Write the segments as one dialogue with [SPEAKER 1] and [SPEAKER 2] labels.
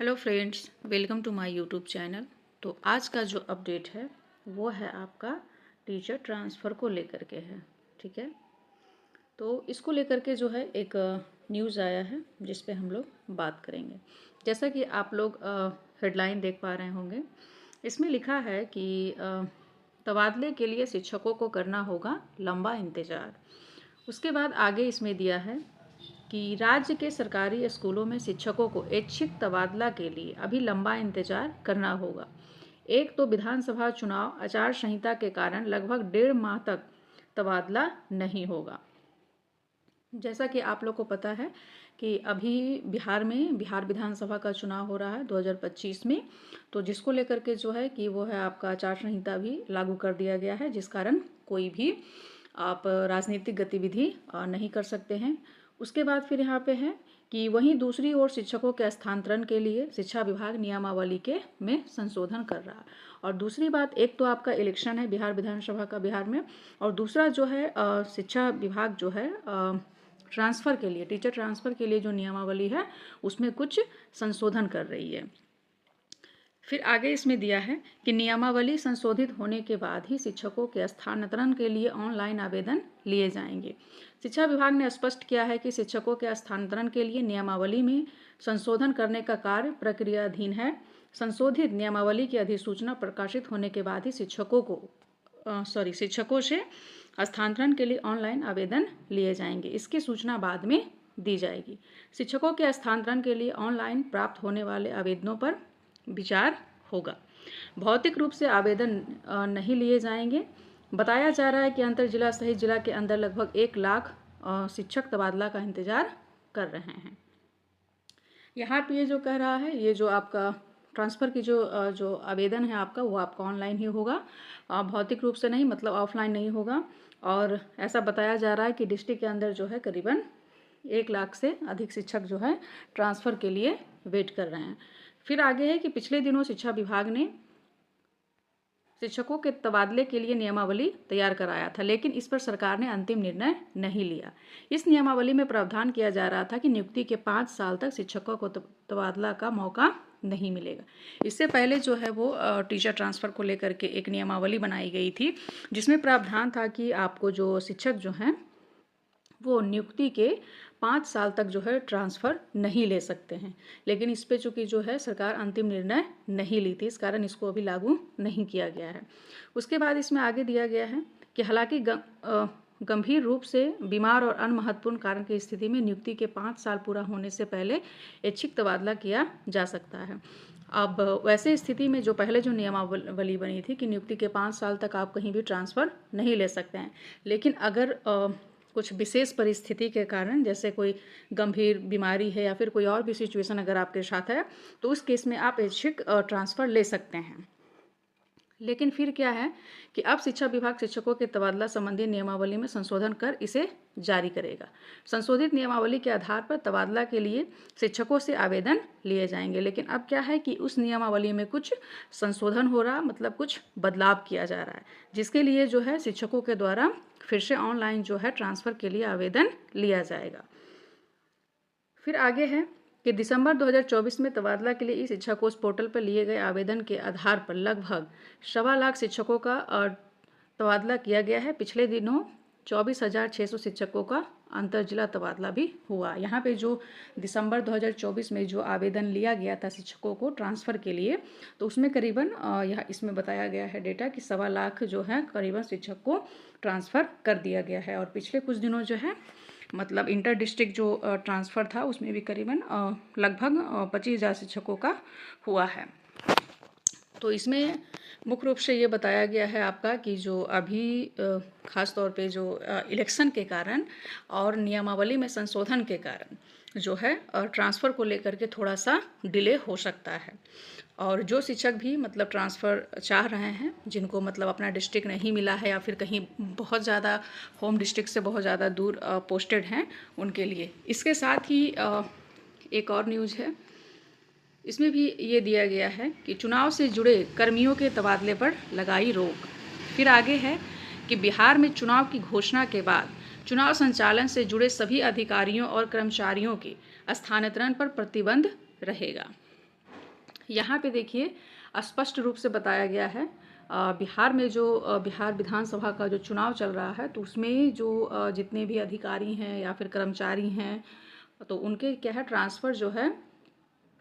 [SPEAKER 1] Hello friends, welcome to my YouTube channel. तो आज का जो अपडेट है वो है आपका टीचर ट्रांसफ़र को लेकर के है। ठीक है, तो इसको लेकर के जो है एक न्यूज़ आया है जिस पे हम लोग बात करेंगे। जैसा कि आप लोग हेडलाइन देख पा रहे होंगे, इसमें लिखा है कि तबादले के लिए शिक्षकों को करना होगा लंबा इंतज़ार। उसके बाद आगे इसमें दिया है कि राज्य के सरकारी स्कूलों में शिक्षकों को ऐच्छिक तबादला के लिए अभी लंबा इंतजार करना होगा। एक तो विधानसभा चुनाव आचार संहिता के कारण लगभग 1.5 माह तक तबादला नहीं होगा। जैसा कि आप लोग को पता है कि अभी बिहार विधानसभा का चुनाव हो रहा है 2025 में, तो जिसको लेकर के जो है कि वो है आपका आचार संहिता भी लागू कर दिया गया है, जिस कारण कोई भी आप राजनीतिक गतिविधि नहीं कर सकते हैं। उसके बाद फिर यहाँ पे है कि वहीं दूसरी ओर शिक्षकों के स्थानांतरण के लिए शिक्षा विभाग नियमावली के में संशोधन कर रहा है। और दूसरी बात, एक तो आपका इलेक्शन है बिहार विधानसभा का बिहार में, और दूसरा जो है शिक्षा विभाग जो है ट्रांसफ़र के लिए, टीचर ट्रांसफ़र के लिए जो नियमावली है उसमें कुछ संशोधन कर रही है। फिर आगे इसमें दिया है कि नियमावली संशोधित होने के बाद ही शिक्षकों के स्थानांतरण के लिए ऑनलाइन आवेदन लिए जाएंगे। शिक्षा विभाग ने स्पष्ट किया है कि शिक्षकों के स्थानांतरण के लिए नियमावली में संशोधन करने का कार्य प्रक्रियाधीन है। संशोधित नियमावली की अधिसूचना प्रकाशित होने के बाद ही शिक्षकों से स्थानांतरण के लिए ऑनलाइन आवेदन लिए जाएंगे। इसकी सूचना बाद में दी जाएगी। शिक्षकों के स्थानांतरण के लिए ऑनलाइन प्राप्त होने वाले आवेदनों पर विचार होगा। भौतिक रूप से आवेदन नहीं लिए जाएंगे। बताया जा रहा है कि अंतर जिला सहित जिला के अंदर लगभग 1 लाख शिक्षक तबादला का इंतजार कर रहे हैं। यहाँ पे ये जो कह रहा है, ये जो आपका ट्रांसफ़र की जो आवेदन है आपका, वो आपका ऑनलाइन ही होगा, भौतिक रूप से नहीं, मतलब ऑफलाइन नहीं होगा। और ऐसा बताया जा रहा है कि डिस्ट्रिक्ट के अंदर जो है करीबन 1 लाख से अधिक शिक्षक जो है ट्रांसफ़र के लिए वेट कर रहे हैं। फिर आगे है कि पिछले दिनों शिक्षा विभाग ने शिक्षकों के तबादले के लिए नियमावली तैयार कराया था, लेकिन इस पर सरकार ने अंतिम निर्णय नहीं लिया। इस नियमावली में प्रावधान किया जा रहा था कि नियुक्ति के 5 साल तक शिक्षकों को तबादला का मौका नहीं मिलेगा। इससे पहले जो है वो टीचर ट्रांसफ़र को लेकर के एक नियमावली बनाई गई थी, जिसमें प्रावधान था कि आपको जो शिक्षक जो हैं वो नियुक्ति के 5 साल तक जो है ट्रांसफ़र नहीं ले सकते हैं। लेकिन इस पे चूँकि जो है सरकार अंतिम निर्णय नहीं ली थी, इस कारण इसको अभी लागू नहीं किया गया है। उसके बाद इसमें आगे दिया गया है कि हालांकि गंभीर रूप से बीमार और अन्य महत्वपूर्ण कारण की स्थिति में नियुक्ति के 5 साल पूरा होने से पहले ऐच्छिक तबादला किया जा सकता है। अब वैसे स्थिति में जो पहले जो नियमावली बनी थी कि नियुक्ति के 5 साल तक आप कहीं भी ट्रांसफ़र नहीं ले सकते हैं, लेकिन अगर कुछ विशेष परिस्थिति के कारण, जैसे कोई गंभीर बीमारी है या फिर कोई और भी सिचुएशन अगर आपके साथ है, तो उस केस में आप ऐच्छिक ट्रांसफ़र ले सकते हैं। लेकिन फिर क्या है कि अब शिक्षा विभाग शिक्षकों के तबादला संबंधी नियमावली में संशोधन कर इसे जारी करेगा। संशोधित नियमावली के आधार पर तबादला के लिए शिक्षकों से आवेदन लिए जाएंगे। लेकिन अब क्या है कि उस नियमावली में कुछ संशोधन हो रहा, मतलब कुछ बदलाव किया जा रहा है, जिसके लिए जो है शिक्षकों के द्वारा फिर से ऑनलाइन जो है ट्रांसफ़र के लिए आवेदन लिया जाएगा। फिर आगे है कि दिसंबर 2024 में तबादला के लिए ई शिक्षा कोष पोर्टल पर लिए गए आवेदन के आधार पर लगभग 1.25 लाख शिक्षकों का तबादला किया गया है। पिछले दिनों 24,600 शिक्षकों का अंतर जिला तबादला भी हुआ। यहाँ पे जो दिसंबर 2024 में जो आवेदन लिया गया था शिक्षकों को ट्रांसफ़र के लिए, तो उसमें करीबन यहाँ इसमें बताया गया है डेटा कि 1.25 लाख जो है करीबन शिक्षक को ट्रांसफ़र कर दिया गया है। और पिछले कुछ दिनों जो है मतलब इंटर डिस्ट्रिक्ट जो ट्रांसफ़र था उसमें भी करीबन लगभग 25,000 शिक्षकों का हुआ है। तो इसमें मुख्य रूप से ये बताया गया है आपका कि जो अभी ख़ास तौर पे जो इलेक्शन के कारण और नियमावली में संशोधन के कारण जो है ट्रांसफ़र को लेकर के थोड़ा सा डिले हो सकता है। और जो शिक्षक भी मतलब ट्रांसफ़र चाह रहे हैं, जिनको मतलब अपना डिस्ट्रिक्ट नहीं मिला है या फिर कहीं बहुत ज़्यादा होम डिस्ट्रिक्ट से बहुत ज़्यादा दूर पोस्टेड हैं, उनके लिए इसके साथ ही एक और न्यूज़ है, इसमें भी ये दिया गया है कि चुनाव से जुड़े कर्मियों के तबादले पर लगाई रोक। फिर आगे है कि बिहार में चुनाव की घोषणा के बाद चुनाव संचालन से जुड़े सभी अधिकारियों और कर्मचारियों के स्थानांतरण पर प्रतिबंध रहेगा। यहाँ पे देखिए स्पष्ट रूप से बताया गया है बिहार में जो बिहार विधानसभा का जो चुनाव चल रहा है, तो उसमें जो जितने भी अधिकारी हैं या फिर कर्मचारी हैं, तो उनके क्या है ट्रांसफ़र जो है,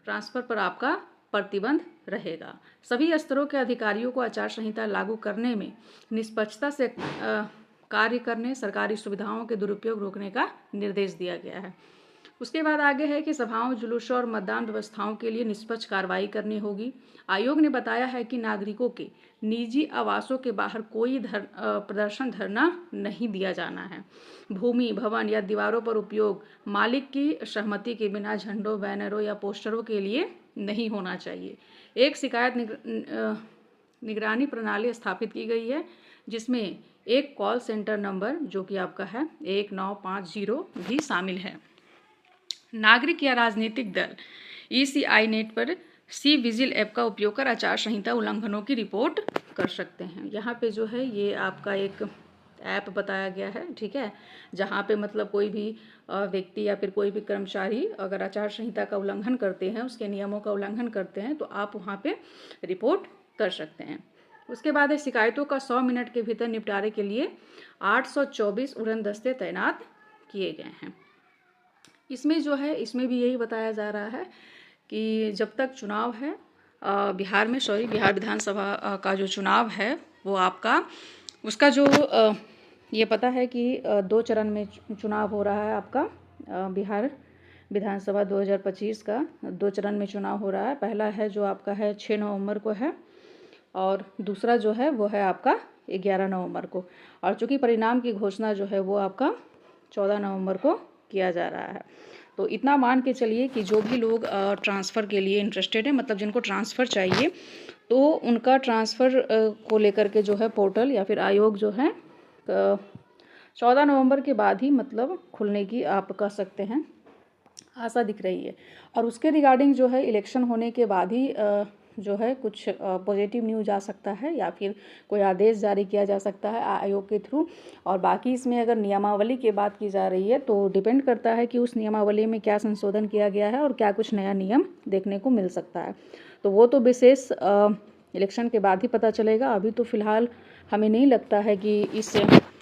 [SPEAKER 1] ट्रांसफ़र पर आपका प्रतिबंध रहेगा। सभी स्तरों के अधिकारियों को आचार संहिता लागू करने में निष्पक्षता से कार्य करने, सरकारी सुविधाओं के दुरुपयोग रोकने का निर्देश दिया गया है। उसके बाद आगे है कि सभाओं, जुलूसों और मतदान व्यवस्थाओं के लिए निष्पक्ष कार्रवाई करनी होगी। आयोग ने बताया है कि नागरिकों के निजी आवासों के बाहर कोई प्रदर्शन धरना नहीं दिया जाना है। भूमि, भवन या दीवारों पर उपयोग मालिक की सहमति के बिना झंडों, बैनरों या पोस्टरों के लिए नहीं होना चाहिए। एक शिकायत निगरानी प्रणाली स्थापित की गई है, जिसमें एक कॉल सेंटर नंबर जो कि आपका है 1950 भी शामिल है। नागरिक या राजनीतिक दल ECI नेट पर सी विजिल ऐप का उपयोग कर आचार संहिता उल्लंघनों की रिपोर्ट कर सकते हैं। यहाँ पे जो है ये आपका एक ऐप बताया गया है, ठीक है, जहाँ पे मतलब कोई भी व्यक्ति या फिर कोई भी कर्मचारी अगर आचार संहिता का उल्लंघन करते हैं, उसके नियमों का उल्लंघन करते हैं, तो आप वहाँ पे रिपोर्ट कर सकते हैं। उसके बाद शिकायतों का 100 मिनट के भीतर निपटारे के लिए 824 उड़न दस्ते तैनात किए गए हैं। इसमें जो है, इसमें भी यही बताया जा रहा है कि जब तक चुनाव है बिहार विधानसभा का जो चुनाव है वो आपका उसका जो ये पता है कि 2 चरण में चुनाव हो रहा है आपका बिहार विधानसभा 2025 का 2 चरण में चुनाव हो रहा है। पहला है जो आपका है 6 नवंबर को है और दूसरा जो है वो है आपका 11 नवंबर को, और चूँकि परिणाम की घोषणा जो है वो आपका 14 नवंबर को किया जा रहा है। तो इतना मान के चलिए कि जो भी लोग ट्रांसफ़र के लिए इंटरेस्टेड है, मतलब जिनको ट्रांसफ़र चाहिए, तो उनका ट्रांसफ़र को लेकर के जो है पोर्टल या फिर आयोग जो है 14 नवंबर के बाद ही मतलब खुलने की आप कह सकते हैं आशा दिख रही है। और उसके रिगार्डिंग जो है इलेक्शन होने के बाद ही जो है कुछ पॉजिटिव न्यूज़ आ सकता है या फिर कोई आदेश जारी किया जा सकता है आयोग के थ्रू। और बाकी इसमें अगर नियमावली की बात की जा रही है तो डिपेंड करता है कि उस नियमावली में क्या संशोधन किया गया है और क्या कुछ नया नियम देखने को मिल सकता है। तो वो तो विशेष इलेक्शन के बाद ही पता चलेगा। अभी तो फ़िलहाल हमें नहीं लगता है कि इस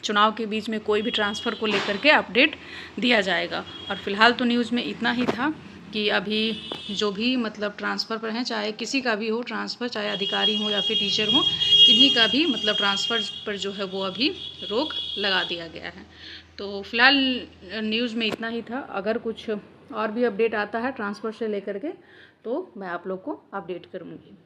[SPEAKER 1] चुनाव के बीच में कोई भी ट्रांसफ़र को लेकर के अपडेट दिया जाएगा। और फिलहाल तो न्यूज़ में इतना ही था कि अभी जो भी मतलब ट्रांसफ़र पर हैं, चाहे किसी का भी हो ट्रांसफ़र, चाहे अधिकारी हो या फिर टीचर हो, किन्हीं का भी मतलब ट्रांसफ़र पर जो है वो अभी रोक लगा दिया गया है। तो फिलहाल न्यूज़ में इतना ही था। अगर कुछ और भी अपडेट आता है ट्रांसफ़र से लेकर के तो मैं आप लोग को अपडेट करूँगी।